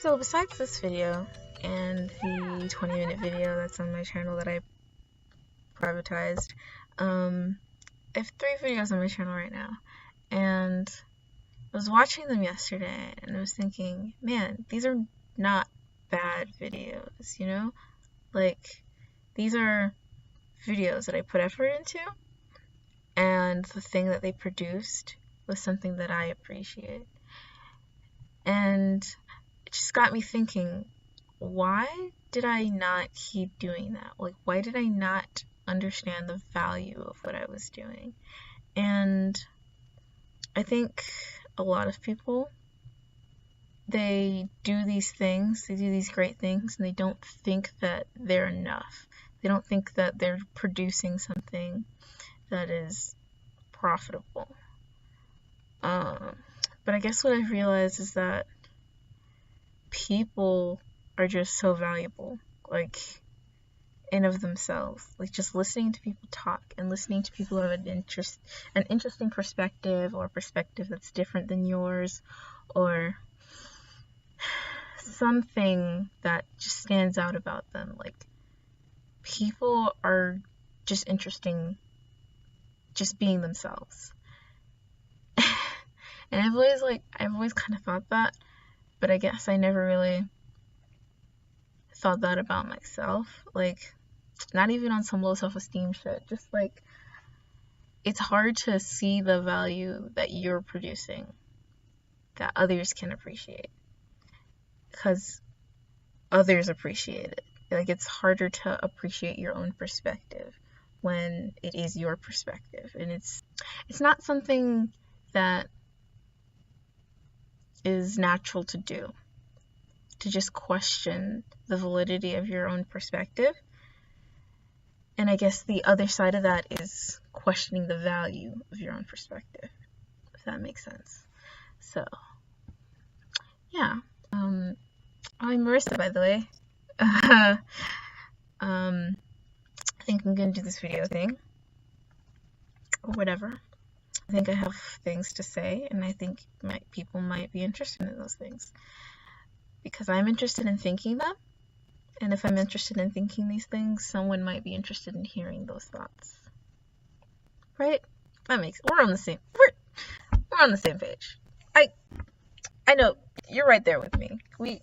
So besides this video and the 20-minute video that's on my channel that I privatized, I have 3 videos on my channel right now, and I was watching them yesterday and I was thinking, man, these are not bad videos, you know? Like, these are videos that I put effort into, and the thing that they produced was something that I appreciate. And it just got me thinking, why did I not keep doing that? Like, why did I not understand the value of what I was doing? And I think a lot of people, they do these things, they do these great things, and they don't think that they're enough. They don't think that they're producing something that is profitable. But I guess what I've realized is that people are just so valuable, like, in of themselves. Like, just listening to people talk and listening to people who have an interesting perspective, or a perspective that's different than yours, or something that just stands out about them. Like, people are just interesting just being themselves. And I've always kind of thought that, but I guess I never really thought that about myself. Like, not even on some low self-esteem shit, just like, it's hard to see the value that you're producing that others can appreciate, because others appreciate it. Like, it's harder to appreciate your own perspective when it is your perspective, and it's not something that is natural to do, to just question the validity of your own perspective. And I guess the other side of that is questioning the value of your own perspective, if that makes sense. So, yeah. I'm Morissa, by the way. I think I'm gonna do this video thing, or whatever. I think I have things to say, and I think people might be interested in those things, because I'm interested in thinking them, and if I'm interested in thinking these things, someone might be interested in hearing those thoughts. Right? We're on the same page. I know you're right there with me. We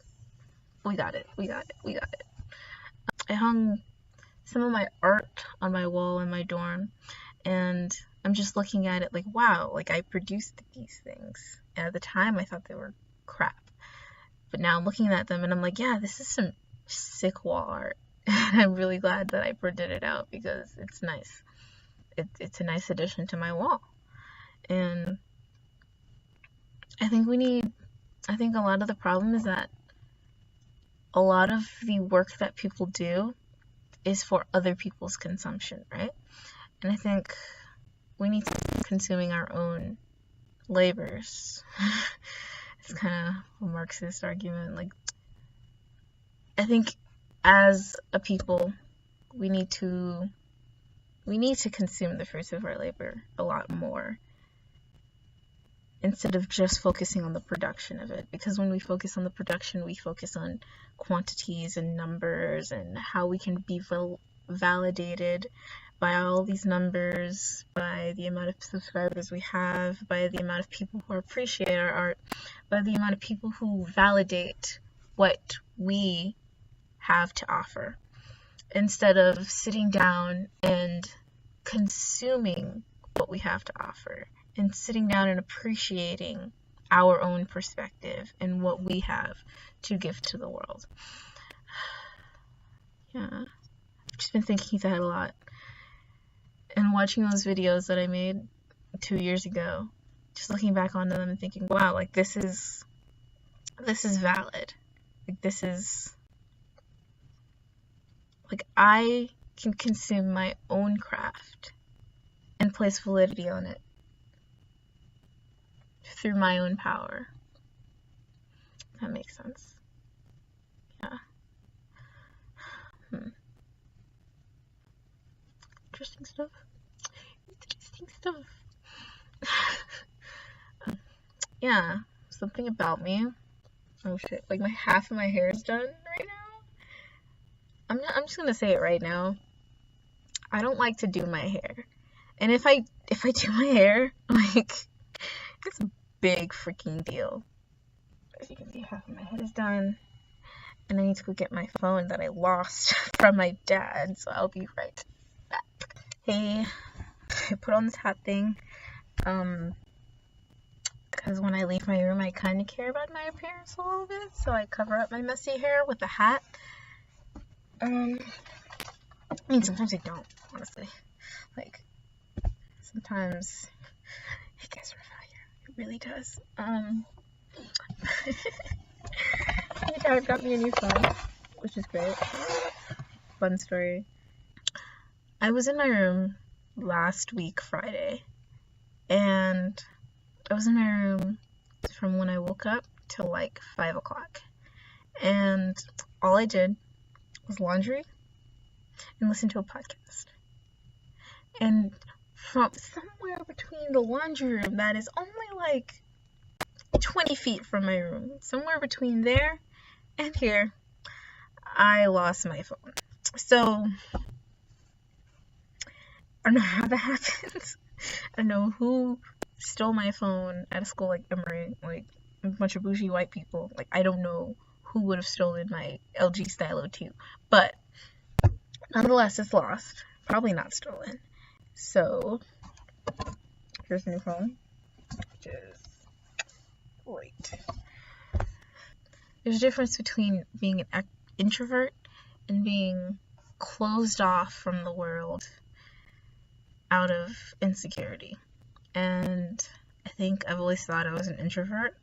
got it. I hung some of my art on my wall in my dorm, and I'm just looking at it like, wow, like, I produced these things. And at the time, I thought they were crap. But now I'm looking at them and I'm like, yeah, this is some sick wall art. And I'm really glad that I printed it out, because it's nice. It's a nice addition to my wall. And I think a lot of the problem is that a lot of the work that people do is for other people's consumption, right? And I think we need to be consuming our own labors. It's kind of a Marxist argument. Like, I think as a people, we need to consume the fruits of our labor a lot more, instead of just focusing on the production of it. Because when we focus on the production, we focus on quantities and numbers, and how we can be validated by all these numbers, by the amount of subscribers we have, by the amount of people who appreciate our art, by the amount of people who validate what we have to offer, instead of sitting down and consuming what we have to offer, and sitting down and appreciating our own perspective and what we have to give to the world. Yeah, I've just been thinking that a lot. And watching those videos that I made 2 years ago, just looking back on them and thinking, wow, like, this is valid. Like, this is, like, I can consume my own craft and place validity on it through my own power. That makes sense. Yeah. Interesting stuff. Yeah, something about me Oh shit, like half of my hair is done right now. I'm just gonna say it right now. I don't like to do my hair. And if I do my hair, like, it's a big freaking deal. As you can see, half of my head is done. And I need to go get my phone that I lost from my dad, so I'll be right back. Hey, I put on this hat thing, because when I leave my room, I kind of care about my appearance a little bit, so I cover up my messy hair with a hat. I mean, sometimes I don't, honestly. Like, sometimes it gets rough out here. It really does. My dad got me a new phone, which is great. Fun story. I was in my room last week, Friday, and I was in my room from when I woke up till like 5 o'clock. And all I did was laundry and listen to a podcast. And from somewhere between the laundry room that is only like 20 feet from my room, somewhere between there and here, I lost my phone. So I don't know how that happened. I don't know who stole my phone at a school like Emory, like a bunch of bougie white people. Like, I don't know who would have stolen my LG Stylo 2, but nonetheless, it's lost. Probably not stolen. So here's the new phone, which is great. There's a difference between being an introvert and being closed off from the world out of insecurity. And I think I've always thought I was an introvert,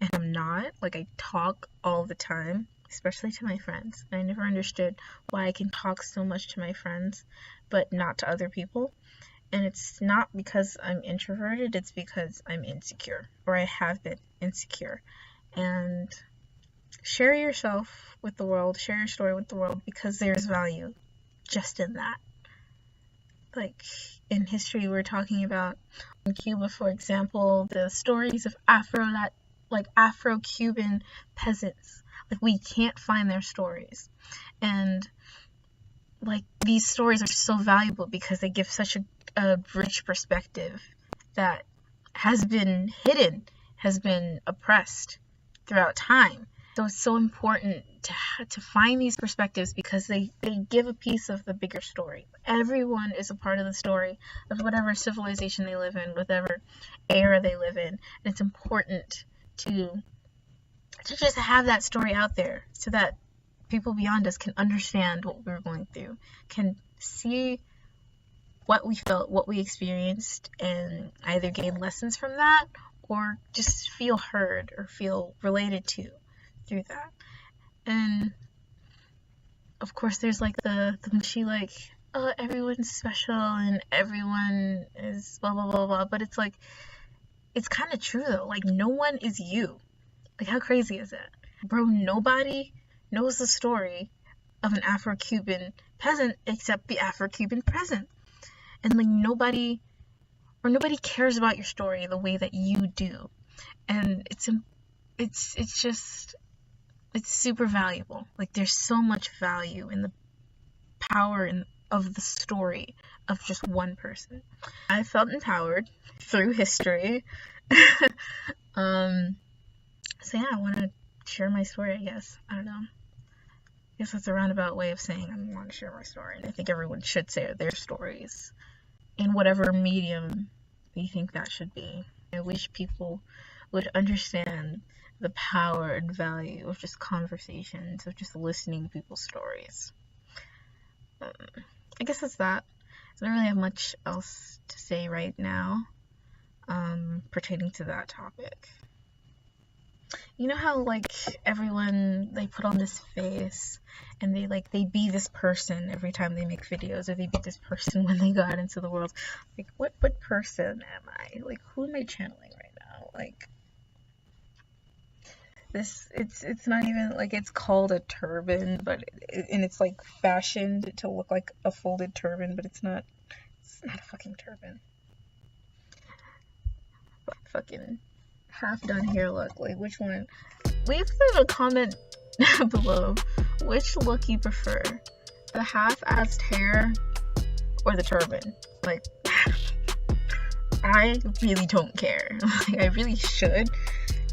and I'm not. Like, I talk all the time, especially to my friends. And I never understood why I can talk so much to my friends, but not to other people. And it's not because I'm introverted, it's because I'm insecure, or I have been insecure. And share yourself with the world, share your story with the world, because there's value just in that. Like, in history, we're talking about in Cuba, for example, the stories of Afro-Cuban peasants. Like, we can't find their stories. And, like, these stories are so valuable because they give such a rich perspective that has been hidden, has been oppressed throughout time. So it's so important to find these perspectives because they give a piece of the bigger story. Everyone is a part of the story of whatever civilization they live in, whatever era they live in. And it's important to just have that story out there so that people beyond us can understand what we were going through, can see what we felt, what we experienced, and either gain lessons from that or just feel heard or feel related to through that. And of course there's like the mushy, like, oh, everyone's special and everyone is blah blah blah blah, but it's like, it's kind of true though. Like, no one is you. Like, how crazy is that, bro? Nobody knows the story of an Afro-Cuban peasant except the Afro-Cuban peasant. And like, nobody cares about your story the way that you do. And it's super valuable. Like, there's so much value in the power of the story of just one person. I felt empowered through history. So yeah, I want to share my story, I guess. I don't know. I guess that's a roundabout way of saying I want to share my story. And I think everyone should share their stories in whatever medium they think that should be. I wish people would understand the power and value of just conversations, of just listening to people's stories. I guess that's that. I don't really have much else to say right now pertaining to that topic. You know how, like, everyone, they put on this face and they be this person every time they make videos, or they be this person when they go out into the world. Like, what person am I? Like, who am I channeling right now? Like, this, it's not even, like, it's called a turban, but and it's like fashioned to look like a folded turban, but it's not a fucking turban. Fucking half done hair look, like, which one? leave in a comment below which look you prefer, the half-assed hair or the turban. Like, I really don't care. Like, I really should,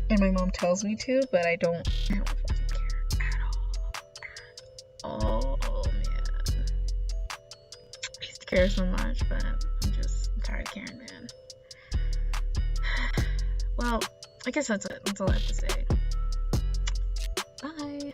and my mom tells me to, but I don't fucking care at all. Oh man, I used to care so much, but I'm tired of caring, man. Well, I guess that's it. That's all I have to say. Bye.